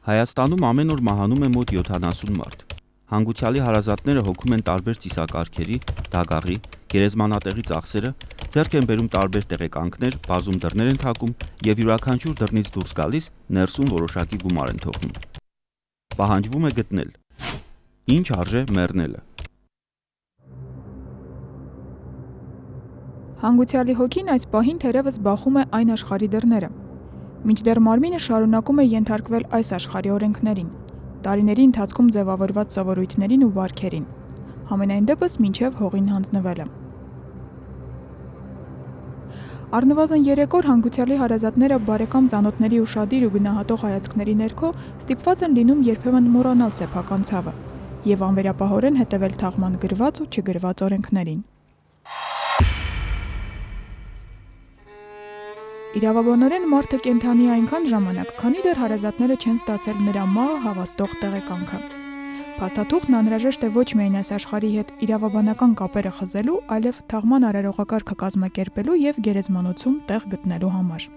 Հայաստանում ամեն օր մահանում է մոտ 70 մարդ։ Հանգուցյալի հարազատները հոգում են տարբեր ծիսակարգերի, դագաղի, գերեզմանատեղի ծախսերը, ձեռք են բերում տարբեր տեղեկանքներ, բազում դռներ են թակում եւ յուրաքանչյուր դռնից դուրս գալիս ներսում որոշակի գումար են թողնում։ Պահանջվում է գտնել. ինչ արժե մեռնելը։ Հանգուցյալի հոգին այս պահին թերևս բախում է այն աշխարհի դռները։ Մինչդեռ մարմինը շարունակում է ենթարկվել այս աշխարհի օրենքներին, տարիների ընթացքում ձևավորված սովորույթներին ու վարքերին, համենայն դեպս մինչև հողին հանձնվելը։ Առնվազն 3 օր հանգուցյալի հարազատները բարեկամ ծանոթների ուշադիր ու գնահատող հայացքների ներքո ստիպված են լինում երբեմն մոռանալ սեփական ցավը եւ անվերապահորեն հետևել թաղման գրված ու չգրված օրենքներին։ Իրավաբանորեն մարդը կենդանի է այնքան ժամանակ, քանի դեռ հարազատները չեն ստացել նրա մահը հավաստող տեղեկանքը։ Փաստաթուղթն անհրաժեշտ է ոչ միայն այս աշխարհի հետ իրավաբանական կապերը խզելու, այլև թաղման արարողակարգը կազմակերպելու եւ գերեզմանոցում տեղ գտնելու համար։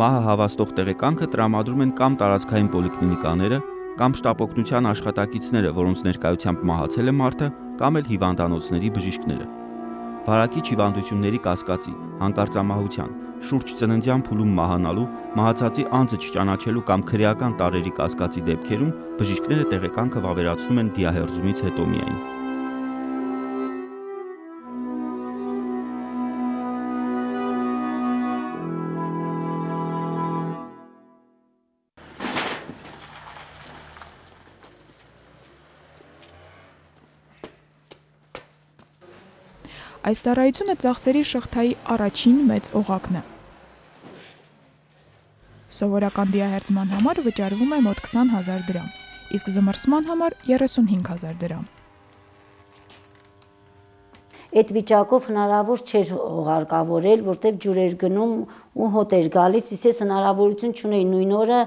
Մահը հավաստող տեղեկանքը տրամադրում են կամ տարածքային պոլիկլինիկաները, կամ շտապօգնության աշխատակիցները, որոնց ներկայությամբ մահացել է մարդը, կամ էլ հիվանդանոցների բժիշկները։ Վարակիչ հիվանդությունների կասկածի, հանկարծամահության, շուրջ ծննդյան փուլում մահանալու, մահացածի անձը չճանաչելու կամ քրեական տարրերի կասկածի դեպքերում բժիշկները տեղեկանքը վավերացնում են դիահերձումից հետո միայն։ Այս ծառայությունը ծախսերի շղթայի առաջին մեծ օղակն է։ Սովորական դիահերձման համար վճարվում է մոտ 20,000 դրամ, իսկ զմռսման համար 35,000 դրամ։ Այդ վիճակով հնարավոր չէր օղարկավորել, որտեղ ջուր էր գնում ու հոտ էր գալիս, իսկ ես հնարավորություն չունեի նույն օրը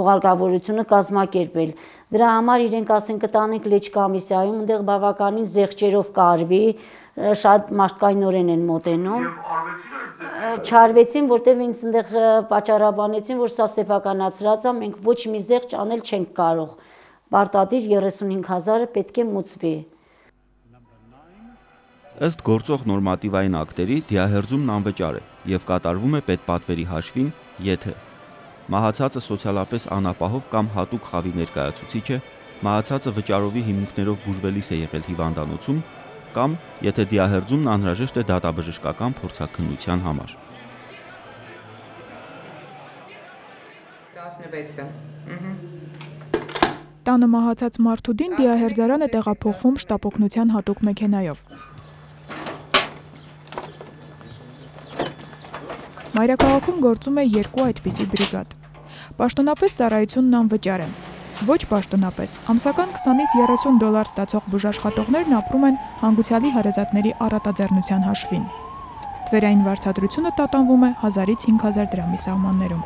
օղարկավորությունը կազմակերպել։ Դրա համար իրենք ասեն կտանենք լեչ կոմիսիայում, այնտեղ բավականին զեղչերով կարվի, շատ մարդկայնորեն են մոտենում։ Չարվեցին, որտեղ ինձ այնտեղ պատճառաբանեցին, որ սա սեփականացրած է, մենք ոչ մի զեղչ անել չենք կարող։ Պարտադիր 35,000-ը պետք է մուծվի։ Ըստ գործող նորմատիվային ակտերի դիահերձումն անվճար է եւ կատարվում է պետպատվերի հաշվին, եթե մահացածը սոցիալապես անապահով կամ հատուկ խավի ներկայացուցիչ է, մահացածը վճարովի հիմունքներով բուժվելիս է եղել հիվանդանոցում, կամ եթե դիահերձումն անհրաժեշտ է դատաբժշկական փորձաքննության համար։ 16-ը։ Տանը մահացած մարդու դին դիահերձարան է տեղափոխվում շտապօգնության հատուկ մեքենայով։ Մայրաքաղաքում գործում է 2 այդպիսի բրիգադ։ Պաշտոնապես ծառայությունն անվճար է։ Ոչ պաշտոնապես, ամսական 20-ից 30 դոլար ստացող բուժաշխատողներն ապրում են հանգուցյալի հարազատների առատաձեռնության հաշվին։ Ստվերային վարձատրությունը տատանվում է 1000-ից 5000 դրամի սահմաններում։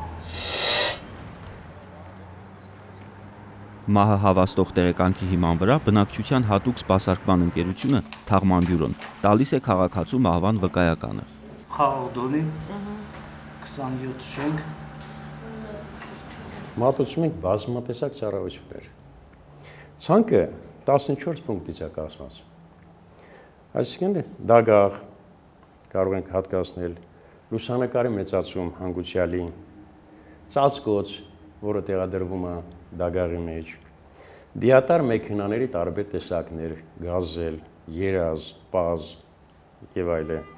Մահը հավաստող տեղեկանքի հիման վրա բնակչության հատուկ սպասարկման ընկերությունը Թաղման բյուրոն տալիս է քաղաքացու մահվան վկայականը։ Խաղողդոնի 27 շենք մատուցում ենք բազմատեսակ ծառայություններ։ Ցանկը 14 պունկտից է կազմված։ Այսինքն դագաղ կարող ենք հատկացնել, լուսանկարի մեծացում հանգուցյալի, ծածկոց, որը տեղադրվում է դագաղի մեջ, դիատար մեքենաների տարբեր տեսակներ, գազել, երազ, պազ եւ այլն։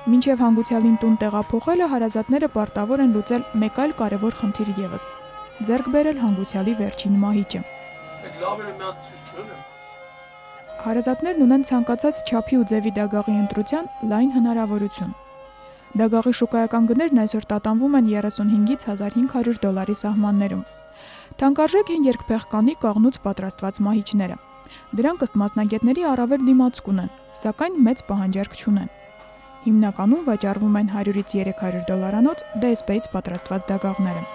Մինչև հանգուցյալին տուն տեղափոխելը հարազատները պարտավոր են լուծել մեկ այլ կարևոր խնդիր ևս՝ ձեռք բերել հանգուցյալի վերջին մահիճը։ Հարազատներն ունեն ցանկացած չափի ու ձևի դագաղի ընտրության լայն հնարավորություն։ Դագաղի շուկայական գներն այսօր տատանվում են 35-ից 1500 դոլարի սահմաններում։ Թանկարժեք են երկփեղկանի կաղնուց պատրաստված մահիճները։ Դրանք ըստ մասնագետների առավել դիմացկ ունեն, սակայն մեծ պահանջարկ չունեն։ Հիմնականում վաճառվում են 100-ից 300 դոլարանոց DSP-ից պատրաստված դագաղները։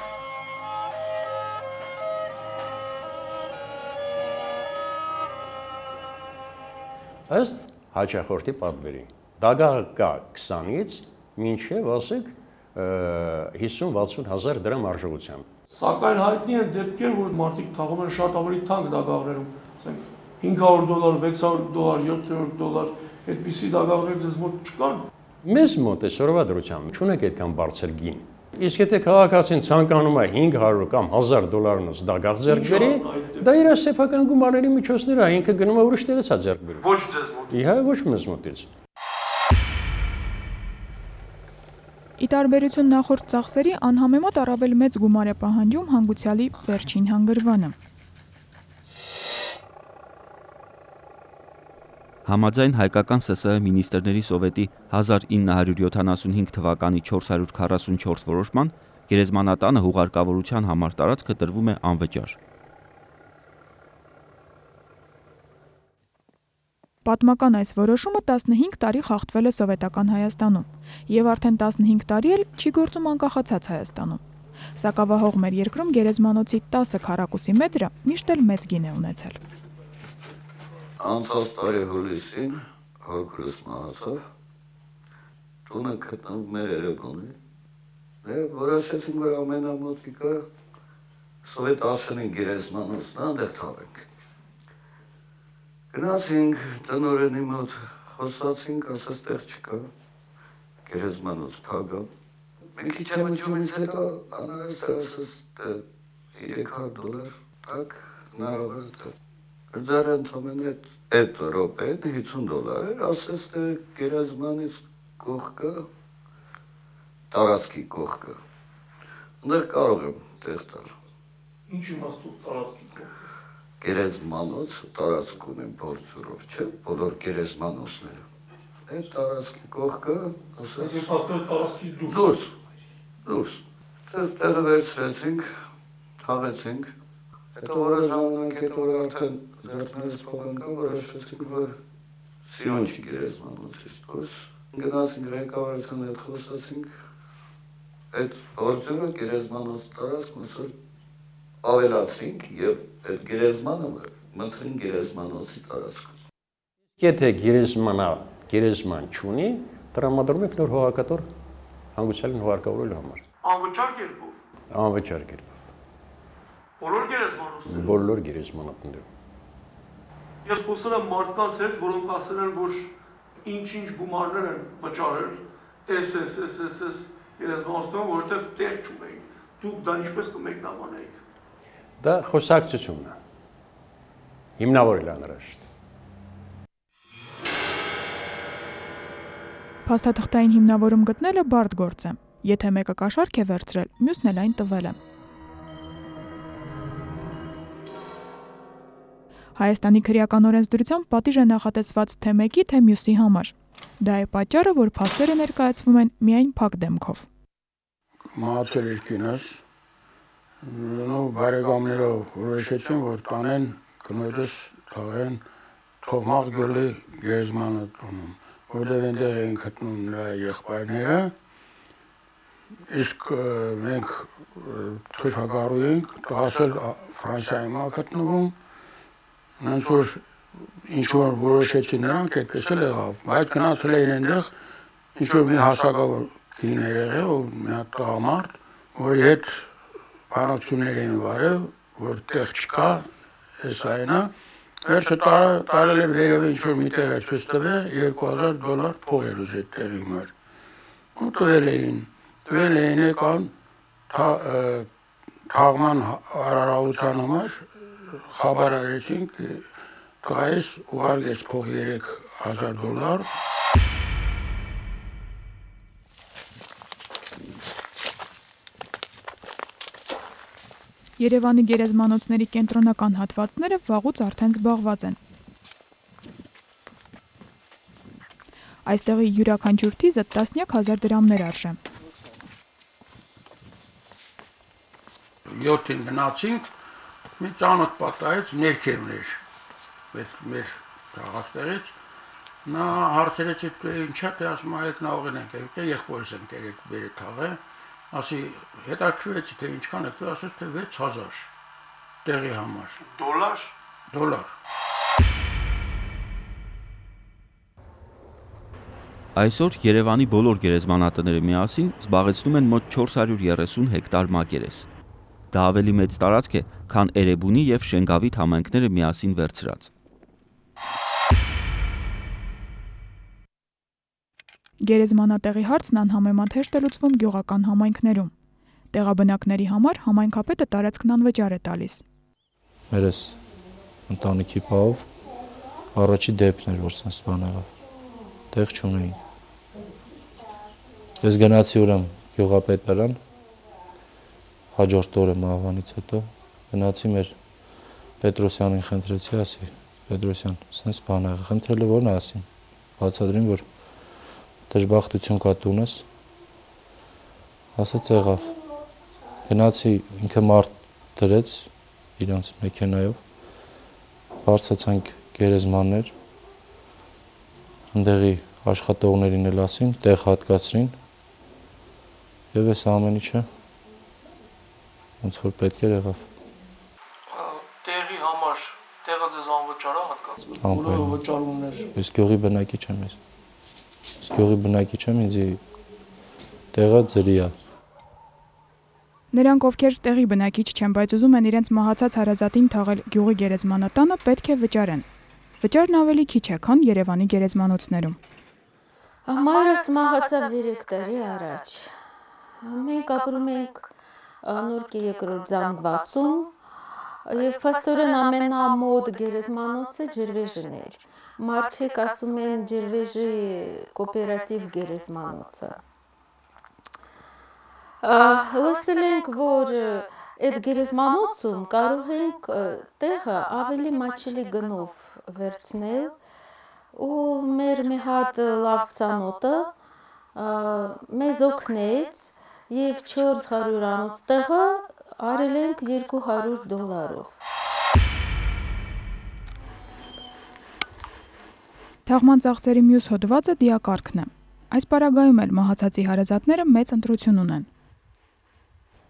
ըստ հաճախորդի պատվերի։ Դագաղը կա 20-ից մինչև ասեք 50-60 հազար դրամ արժողությամբ։ Սակայն հայտնի են դեպքեր, որ մարդիկ թաղում են շատ ավելի թանկ դագաղներում, ասենք $500, $600, $700, այդպիսի դագաղներ ձեզ մոտ չկան։ Մեզ մոտ է սորվա դրությամբ չունենք այդքան բարձր գին։ Իսկ եթե քաղաքացին ցանկանում է $500 կամ $1000 դագաղ ձեռք բերի, դա իր սեփական գումարների միջոցներ է, ինքը գնում է ուրիշ տեղից է ձեռք բերում։ Ոչ ձեզ մոտ։ Իհարկե ոչ մեզ մոտից։ Ի տարբերություն նախորդ ծախսերի, անհամեմատ առավել մեծ գումար է պահանջում հանգուցյալի վերջին հանգրվանը։ Համաձայն հայկական ՍՍՀ Մինիստրների Սովետի 1975 թվականի 444 որոշման, գերեզմանատանը հուղարկավորության համար տարածքը տրվում է անվճար։ Պատմական այս որոշումը 15 տարի խախտվել է Սովետական Հայաստանում, եւ արդեն 15 տարի էլ չի գործում անկախացած Հայաստանում։ Սակավահող մեր երկրում գերեզմանոցի 10 քառակուսի մետրը միշտ էլ մեծ գին է ունեցել։ Անցած տարի հուլիսին հորքրս մահացավ, տունը գտնվում մեր Երևանի, որոշեցինք, որ ամենամոտիկը Սովետ աշխենի գերեզմանոցն է, այնտեղ թաղենք։ Գնացինք տնօրենի մոտ, խոսացինք, ասաց տեղ չկա, գերեզմանոց փագա։ Մի քիչ ճանաչումից հետո անհայտ ասաց $300, տակ հնարավոր է։ Ձեր ընդամենը այդ րոպեն $50 էր, ասես թե գերեզմանից կողքը, տարածքի կողքը, ընդեր կարող եմ տեղ տալ։ Ինչ իմաստով տարածքի կողքը։ Գերեզմանոց տարածք ունեն փորձուրով, չէ, բոլոր գերեզմանոցները։ Այդ տարածքի կողքը, ասես… Ես հաստատ տարածքից դուրս։ Դուրս։ Տեղը վերցրեցինք, թաղեցինք, հետո որը ժամանակ հետո որ արդեն ձեռքներս փոխանցա, որոշեցինք, որ Սիոնչի գերեզմանոցից դուրս գնացինք ղեկավարության հետ խոսացինք, այդ գործերը գերեզմանոց տարածք մսոր ավելացինք եւ այդ գերեզմանը մտցրին գերեզմանոցի տարածք։ Եթե գերեզման չունի, տրամադրում եք նոր հողակատոր հանգուցյալին հողարկավորելու համար։ Անվճար կերպով։ Անվճար կերպով։ Բոլոր գերեզմանոցները։ Բոլոր գերեզմանատներում։ Ես խոսել եմ մարդկանց հետ, որոնք ասել են, որ ինչ-ինչ գումարներ են վճարել, SS գերեզմանոցներում, որովհետև տեղ չունեին։ Դուք դա ինչպես կմեկնաբանեիք։ Դա խոսակցությունն է։ Հիմնավորել անհրաժեշտ։ Փաստաթղթային հիմնավորում գտնելը բարդ գործ է։ Եթե մեկը կաշառք է վերցրել, մյուսն էլ այն տվել է։ Հայաստանի քրեական օրենսդրությամբ պատիժ է նախատեսված թե մեկի, թե մյուսի համար։ Դա է պատճառը, որ փաստերը ներկայացվում են միայն փակ դեմքով։ Մահացել էր կինս, բարեկամներով որոշեցին, որ տանեն կնոջս թաղեն Թողմաղ գյուղի գերեզմանատունում, որտեղ այնտեղ էին գտնում նրա եղբայրները, իսկ մենք թշակառու ենք, տղասել Ֆրանսիայում է գտնվում, նրանց որ ինչ-որ որոշեցին նրանք, այդպես էլ եղավ, բայց գնացել էին այնտեղ ինչ-որ մի հասակավոր կին էր եղել, մի հատ տղամարդ, որի հետ բանակցություններ էին վարել, որ տեղ չկա, այս այնա, վերջը տարել էր վերևը ինչ-որ մի տեղ էր ցույց տվել, $2000 փող էր ուզել տեղի մար։ Ու տվել էին եկան թաղման արարողության համար խաբար արեցինք, տղայիս ուղարկեց փող $3000։ Երևանի գերեզմանոցների կենտրոնական հատվածները վաղուց արդեն զբաղված են։ Այստեղի յուրաքանչյուր թիզը տասնյակ հազար դրամներ արժե։ 7-ին գնացինք, մի ծանոթ պատահեց ներքևն էր, մեր քաղաքներից, նա հարցրեց, ինչա թե ասում այդ նավղին ենք, եղբորս ենք երեք բերի թաղը, ասի հետաքրքրվեցի, թե ինչքան եք, ասեց, թե 6000 տեղի համար։ Դոլար։ Այսօր Երևանի բոլոր գերեզմանատները միասին զբաղեցնում են մոտ 430 հեկտար մակերես։ Դա ավելի մեծ տարածք է, քան Էրեբունի եւ Շենգավիթ համայնքները միասին վերցրած։ Գերեզմանատեղի հարցն անհամեմատ հեշտ է լուծվում գյուղական համայնքներում։ Տեղաբնակների համար համայնքապետը տարածքն անվճար է տալիս։ Մերս ընտանիքի բաղով առաջի դեպքն էր, որ sense բան եղավ։ Տեղ չունեինք։ Ես գնացի ուրեմն գյուղապետարան, հաջորդ օրը մահվանից հետո գնացի մեր Պետրոսյանին խնդրեցի, ասի Պետրոսյան, sense բան եղավ, խնդրել է որն ասին, բացատրին, որ դժբախտություն կա տունս, ասաց եղավ, գնացի ինքը մարդ դրեց իրանց մեքենայով, բարձացանք գերեզմաններ, ընդեղի աշխատողներին էլ ասին, տեղ հատկացրին եւ այս ամեն ինչը ոնց որ պետք էր եղավ։ Տեղի համար տեղը ձեզ անվճար է հատկացվում։ Անպայման վճարումն էր։ Ես գյուղի բնակիչ եմ ես։ Ես գյուղի բնակիչ եմ, ինձ տեղը ձրի է։ Նրանք, ովքեր տեղի բնակիչ չեն, բայց ուզում են իրենց մահացած հարազատին թաղել գյուղի գերեզմանատանը, պետք է վճարեն։ Վճարն ավելի քիչ է, քան Երևանի գերեզմանոցներում։ Մայրս մահացավ 3 տարի առաջ։ Մենք ապրում ենք Նորքի 2-րդ զանգվածում եւ փաստորեն ամենամոտ գերեզմանոցը Ջրվեժն էր։ Մարդիկ ասում են Ջրվեժի կոոպերատիվ գերեզմանոցը։ Լսել ենք, որ այդ գերեզմանոցում կարող ենք տեղը ավելի մաչելի գնով վերցնել ու մեր մի հատ լավ ծանոթը մեզ օգնեց եւ 400-անոց տեղը արել ենք $200։ Թաղման ծախսերի մյուս հոդվածը դիակարգն է։ Այս պարագայում էլ մահացածի հարազատները մեծ ընտրություն ունեն։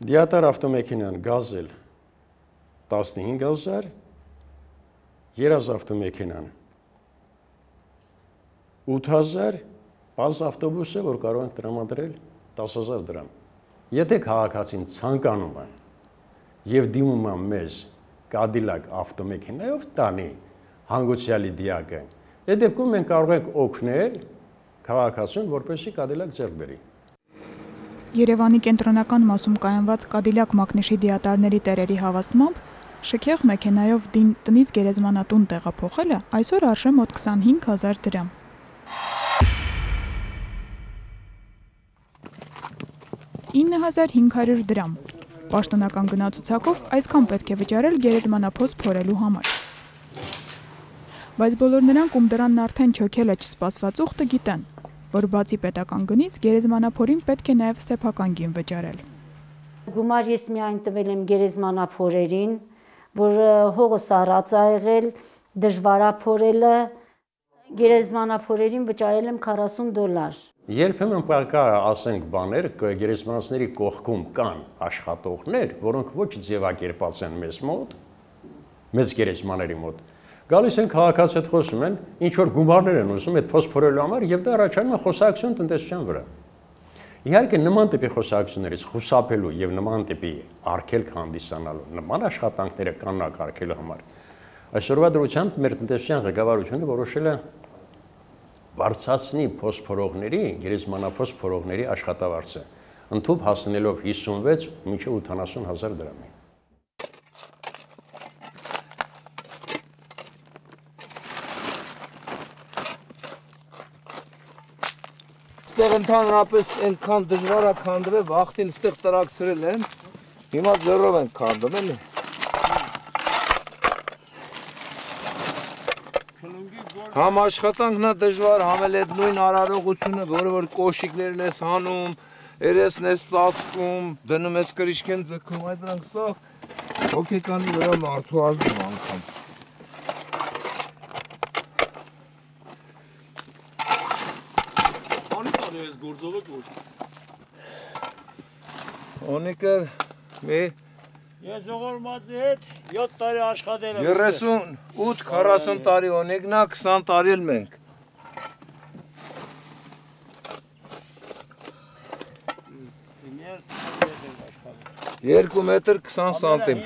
Դիատար ավտոմեքենան գազել 15,000, երազ ավտոմեքենան 8,000, բազ ավտոբուսը, որ կարող ենք տրամադրել 10,000 դրամ։ Եթե քաղաքացին ցանկանում է եւ դիմում է մեզ Cadillac ավտոմեքենայով տանի հանգուցյալի դիակը, այդ դեպքում մենք կարող ենք օգնել քաղաքացուն, որպեսզի Cadillac ձեռք բերի։ Երևանի կենտրոնական մասում կայանված Cadillac մակնիշի դիատարների տերերի հավաստմամբ շքեղ մեքենայով տնից գերեզմանատուն տեղափոխելը այսօր արժե մոտ 25,000 դրամ։ $9,500 դրամ։ Պաշտոնական գնացուցակով այսքան պետք է վճարել գերեզմանափոս փորելու համար։ Բայց բոլոր նրանք, ում դրանն արդեն չոքել է չսպասված ուխտը, գիտեն, որ բացի պետական գնից գերեզմանափորին պետք է նաև սեփական գին վճարել։ Գումար ես միայն տվել եմ գերեզմանափորերին, որ հողս առած ա եղել, դժվար ա փորելը, գերեզմանափորերին վճարել եմ $40։ Երբեմն կա, ասենք, բաներ, գերեզմանոցների կողքում կան աշխատողներ, որոնք ոչ ձևակերպած են մեզ մոտ, մեծ գերեզմաների մոտ։ Գալիս են քաղաքացու հետ խոսում են, ինչ որ գումարներ են ուզում այդ փոս փորելու համար եւ դա առաջանում է խոսակցություն տնտեսության վրա։ Իհարկե նման տիպի խոսակցություններից խուսափելու եւ նման տիպի արգելք հանդիսանալու, նման աշխատանքները կանոնակարգելու համար այսօրվա դրությամբ մեր տնտեսության ղեկավարությունը որոշել է բարձրացնի փոս փորողների, գերեզմանափոս փորողների աշխատավարձը, ընդհանուր հասնելով 56 մինչև 80,000 դրամի։ Ստեղ ընդհանրապես այնքան դժվար է քանդվել, վախտին ստեղ տրակցրել են, հիմա ձեռով են քանդում, էլի։ Համ աշխատանքն է դժվար, համ էլ այդ նույն արարողությունը, որը որ կոշիկներն ես հանում, երեսն ես ծածկում, դնում ես կրիչքեն ձգում, այդ դրանք սա հոգեկանի վրա մարդու ազդում անգամ։ Օնիկը մի Ես ողորմածի հետ 7 տարի աշխատել եմ։ 38-40 տարի օնիկնա, 20 տարի էլ մենք։ 2 մետր 20 սանտիմ։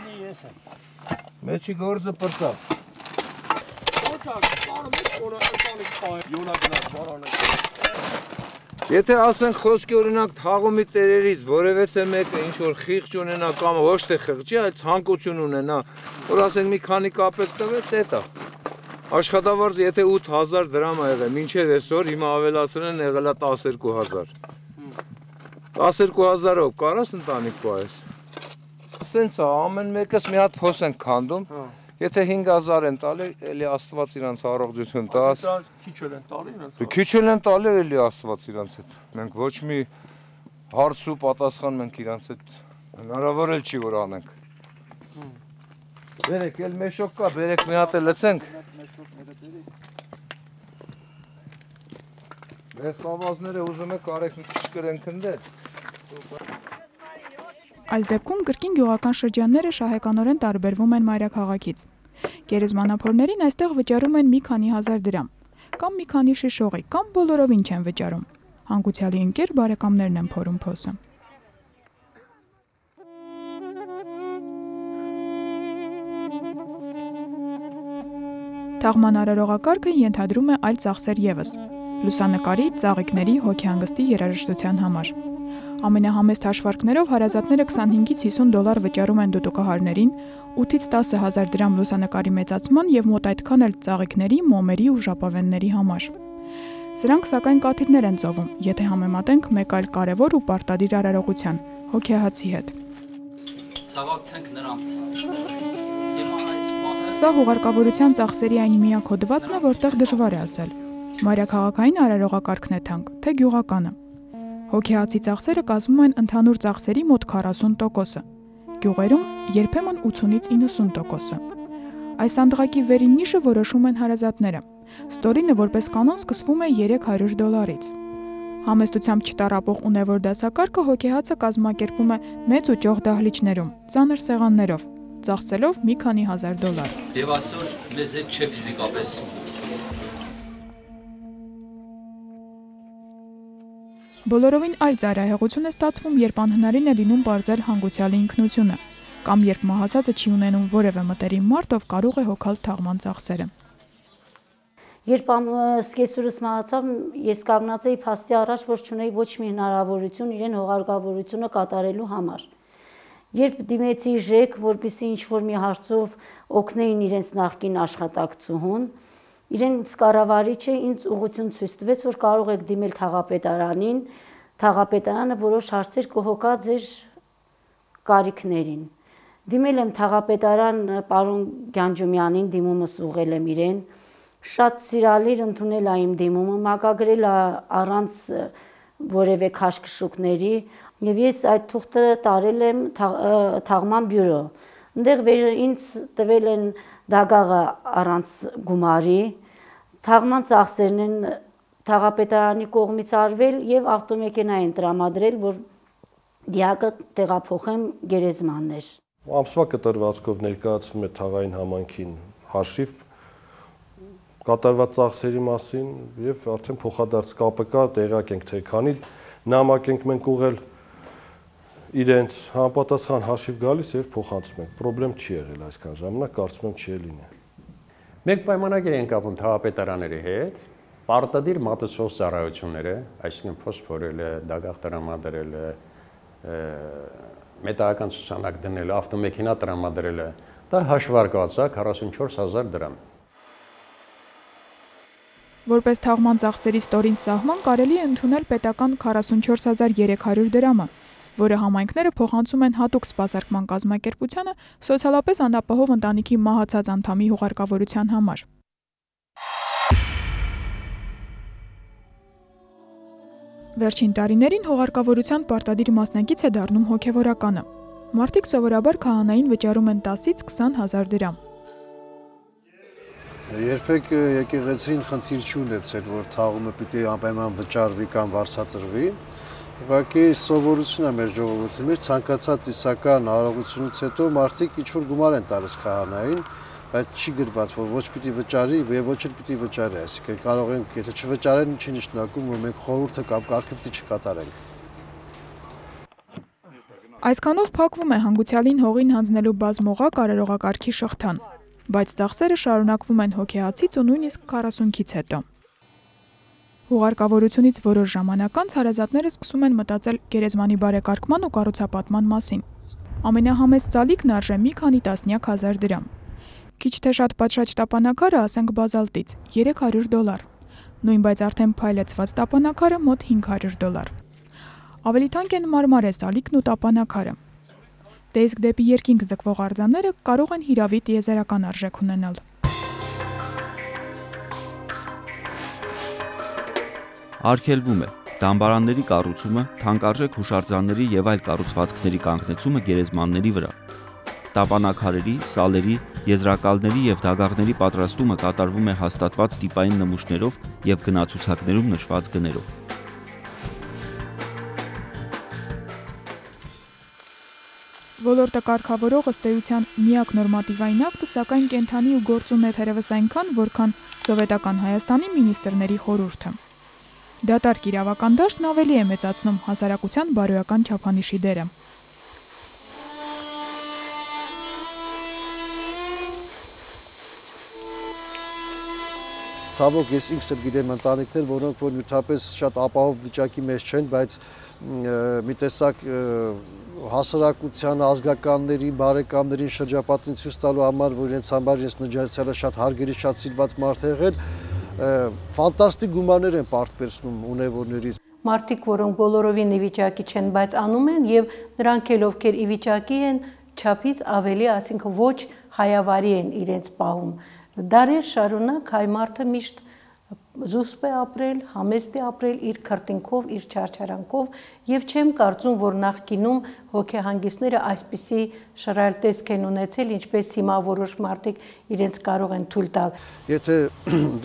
Մեջի գործը պրծավ։ Եթե ասենք խոսքի օրինակ թաղումի տերերից որևէ մեկը ինչ որ խիղճ ունենա կամ ոչ թե խղճի, այլ ցանկություն ունենա, որ ասենք մի քանի կապեկ տվեց, էտա։ Աշխատավարձը եթե 8000 դրամ ա եղել, մինչև այսօր հիմա ավելացրել են եղել է 12000։ 12000-ով կարաս ընտանիք պահես։ Սենց է, ամեն մեկս մի հատ փոս են քանդում։ Եթե 5000 են տալի, էլի Աստված իրանց առողջություն տա։ Քիչ են տալի իրանց։ Քիչ են տալի, էլի Աստված իրանց հետ։ Մենք ոչ մի հարց ու պատասխան մենք իրանց հետ հնարավոր էլ չի որ անենք։ Բերեք, էլ մեշոկ կա, բերեք մի հատ էլ լցենք։ Մեր սավազները ուզում եք արեք մի քիչ կրենք ընդել։ Այս դեպքում կրկին գյուղական շրջանները շահեկանորեն տարբերվում են մայրաքաղաքից։ Գերեզմանափորներին այստեղ վճարում են մի քանի հազար դրամ, կամ մի քանի շիշ օղի, կամ բոլորովին չեն վճարում։ Հանգուցյալի ընկեր բարեկամներն են փորում փոսը։ Թաղման արարողակարգը ենթադրում է այլ ծախսեր ևս՝ լուսանկարի, ծաղիկների, հոգեհանգստի երաժշտության համար։ Ամենահամեստ հաշվարկներով հարազատները 25-ից 50 դոլար վճարում են դուդուկահարներին, 8-ից 10,000 դրամ լուսանկարի մեծացման եւ մոտ այդքան էլ ծաղիկների, մոմերի ու ժապավենների համար։ Սրանք սակայն կաթիլներ են ծովում, եթե համեմատենք մեկ այլ կարևոր ու պարտադիր արարողության՝ հոգեհացի հետ։ Ցավակցենք նրանց։ Սա հուղարկավորության ծախսերի այն միակ հոդվածն է, որտեղ դժվար է ասել։ Մայրաքաղաքային արարողակարգն է թանկ, թե գյուղականը։ Հոգեհացի ծախսերը կազմում են ընդհանուր ծախսերի մոտ 40%-ը, գյուղերում երբեմն 80-ից 90%-ը։ Այս անդղակի վերին նիշը որոշում են հարազատները։ Ստորինը որպես կանոն սկսվում է 300 դոլարից։ Համեստությամբ չտառապող ունևոր դասակարգը հոգեհացը կազմակերպում է մեծ ու ճոխ դահլիճներում, ծանր սեղաններով, ծախսելով մի քանի հազար դոլար։ Եվ այսօր մեզ հետ չէ ֆիզիկապես։ Բոլորովին այլ ծայրահեղություն է ստացվում, երբ անհնարին է լինում պարզել հանգուցյալի ինքնությունը, կամ երբ մահացածը չի ունենում որևէ մտերիմ մարդ, ով կարող է հոգալ թաղման ծախսերը։ Երբ սկեսուրս մահացավ, ես կանգնած էի փաստի առաջ, որ չունեի ոչ մի հնարավորություն իրեն հողարկավորությունը կատարելու համար։ Երբ դիմեցի ԺԵԿ, որպեսզի ինչ-որ մի հարցով օգնեին իրենց նախկին աշխատակցուհուն, իրենց կառավարիչը ինձ ուղղություն ցույց տվեց, որ կարող եք դիմել թաղապետարանին, թաղապետարանը որոշ հարցեր կհոգա ձեր կարիքներին։ Դիմել եմ թաղապետարան պարոն Գանջումյանին, դիմումս ուղղել եմ իրեն, շատ սիրալիր ընդունել է իմ դիմումը, մակագրել է առանց որևէ քաշքշուկների, եւ ես այդ թուղթը տարել եմ թաղման բյուրո։ Այնտեղ ինձ տվել են դագաղը առանց գումարի, թաղման ծախսերն են թաղապետարանի կողմից արվել եւ ավտոմեքենա են տրամադրել, որ դիակը տեղափոխեմ գերեզմաններ։ Ամսվա կտրվածքով ներկայացվում է թաղային համայնքին հաշիվ կատարված ծախսերի մասին եւ արդեն փոխադարձ կապը կա, տեղյակ ենք թե քանի նամակ ենք մենք ուղղել իրենց համապատասխան հաշիվ գալիս եւ փոխանցում ենք։ Պրոբլեմ չի եղել այսքան ժամանակ, կարծում եմ չի լինի։ Մենք պայմանագիր ենք կապում թաղապետարանների հետ, պարտադիր մատուցող ծառայությունները, այսինքն ֆոսֆորելը, դագաղ տրամադրելը, մետաղական ցուցանակ դնելը, ավտոմեքենա տրամադրելը, դա հաշվարկված է 44000 դրամ։ Որպես թաղման ծախսերի ստորին սահման կարելի է ընդունել պետական 44300 դրամը, որը համայնքները փոխանցում են հատուկ սպասարկման կազմակերպությանը սոցիալապես անապահով ընտանիքի մահացած անդամի հուղարկավորության համար։ Վերջին տարիներին հուղարկավորության պարտադիր մասնակից է դառնում հոգևորականը։ Մարդիկ սովորաբար քահանային վճարում են 10-ից 20000 դրամ։ Երբեք եկեղեցին խնդիր չունեցել, որ թաղումը պիտի անպայման վճարվի կամ վարձատրվի։ Ուղղակի սովորություն է մեր ժողովրդի մեջ, ցանկացած իսական արարողությունից հետո մարդիկ ինչ-որ գումար են տալիս քահանային, բայց չի գրված, որ ոչ պիտի վճարի եւ ոչ էլ պիտի վճարի, այսինքն կարող են, եթե չվճարեն, չի նշանակում, որ մենք խորհուրդը կամ կարգը պիտի չկատարենք։ Այսքանով փակվում է հանգուցյալին հողին հանձնելու բազմօղակ արարողակարգի շղթան, բայց ծախսերը շարունակվում են հոգեհացից ու նույնիսկ 40-ից հետո։ Հուղարկավորությունից որոշ ժամանակ անց հարազատները սկսում են մտածել գերեզմանի բարեկարգման ու կառուցապատման մասին։ Ամենահամեստ ծալիկն արժե մի քանի տասնյակ հազար դրամ։ Քիչ թե շատ պատշաճ տապանակարը, ասենք բազալտից, $300, նույն բայց արդեն փայլեցված տապանակարը մոտ $500։ Ավելի թանկ են մարմարե ծալիկն ու տապանակարը։ Դե իսկ դեպի երկինք ձգվող արձանները կարող են հիրավի տիեզերական արժեք ունենալ։ Արգելվում է դամբարանների կառուցումը, թանկարժեք հուշարձանների եւ այլ կառուցվածքների կանգնեցումը գերեզմանների վրա։ Տապանակարերի, սալերի, եզրակալների եւ դագաղների պատրաստումը կատարվում է հաստատված տիպային նմուշներով եւ գնացուցակներում նշված գներով։ Ոլորտը կարգավորող ըստ էության միակ նորմատիվային ակտը, սակայն կենդանի ու գործուն է թերևս այնքան, որքան սովետական Հայաստանի մինիստրների խորհուրդը։ Դատարկ իրավական դաշտն ավելի է մեծացնում հասարակության բարոյական չափանիշի դերը։ Ցավոք ես ինքս էլ գիտեմ ընտանիքներ, որոնք որ նյութապես շատ ապահով վիճակի մեջ չեն, բայց մի տեսակ հասարակության ազգականներին, բարեկամներին շրջապատին ցույց տալու համար, որ իրենց համար ես նջացյալը շատ հարգելի, շատ սիրված մարդ եղել, ֆանտաստիկ գումարներ են պարտվեցնում ունևորներից։ Մարդիկ, որոնք բոլորովին ի վիճակի չեն, բայց անում են, եւ նրանք էլ ովքեր ի վիճակի են, չափից ավելի, ասինքն ոչ հայավարի են իրենց պահում։ Դարեր շարունակ հայ մարդը միշտ զուսպ է ապրել, համեստ է ապրել իր քրտինքով, իր չարչարանքով եւ չեմ կարծում, որ նախկինում հոգեհանգիստները այսպիսի շռայլ տեսք են ունեցել, ինչպես հիմա որոշ մարդիկ իրենց կարող են թույլ տալ։ Եթե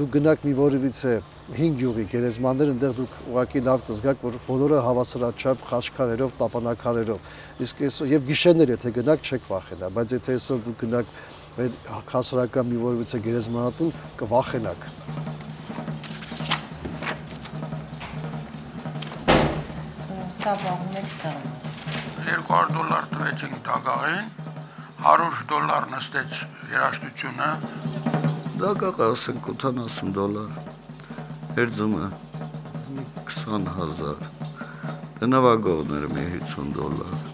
դուք գնաք մի որևիցե 5 յուղի գերեզմաններ, այնտեղ դուք ուղղակի լավ կզգաք, որ բոլորը հավասարաչափ խաչքարերով, տապանակարերով։ Իսկ այսօր եւ գիշերներ եթե գնաք չեք վախենա, բայց եթե այսօր դուք գնաք մեր հասարակական մի որևիցե գերեզմանատուն կվախենաք։ Սա բաղում եք տան։ $200 տվեցինք դագաղին, $100 նստեց երաշտությունը։ Դագաղը ասենք $80, հերձումը 20,000, նվագողները մի $50։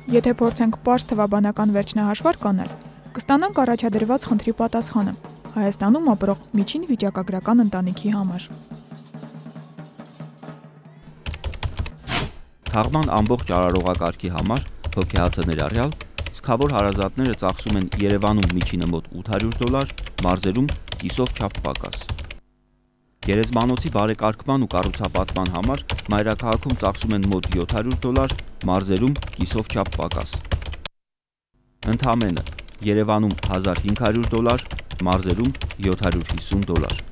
Եթե փորձենք պարզ թվաբանական վերջնահաշվարկ անել, կստանանք առաջադրված խնդրի պատասխանը Հայաստանում ապրող միջին վիճակագրական ընտանիքի համար։ Թաղման ամբողջ արարողակարգի համար հոգեհացը ներառյալ սքավոր հարազատները ծախսում են Երևանում միջինը մոտ $800, մարզերում կիսով չափ պակաս։ Գերեզմանոցի բարեկարգման ու կառուցապատման համար մայրաքաղաքում ծախսում են մոտ $700, մարզերում կիսով չափ պակաս։ Ընդամենը Երևանում $1500, մարզերում $750։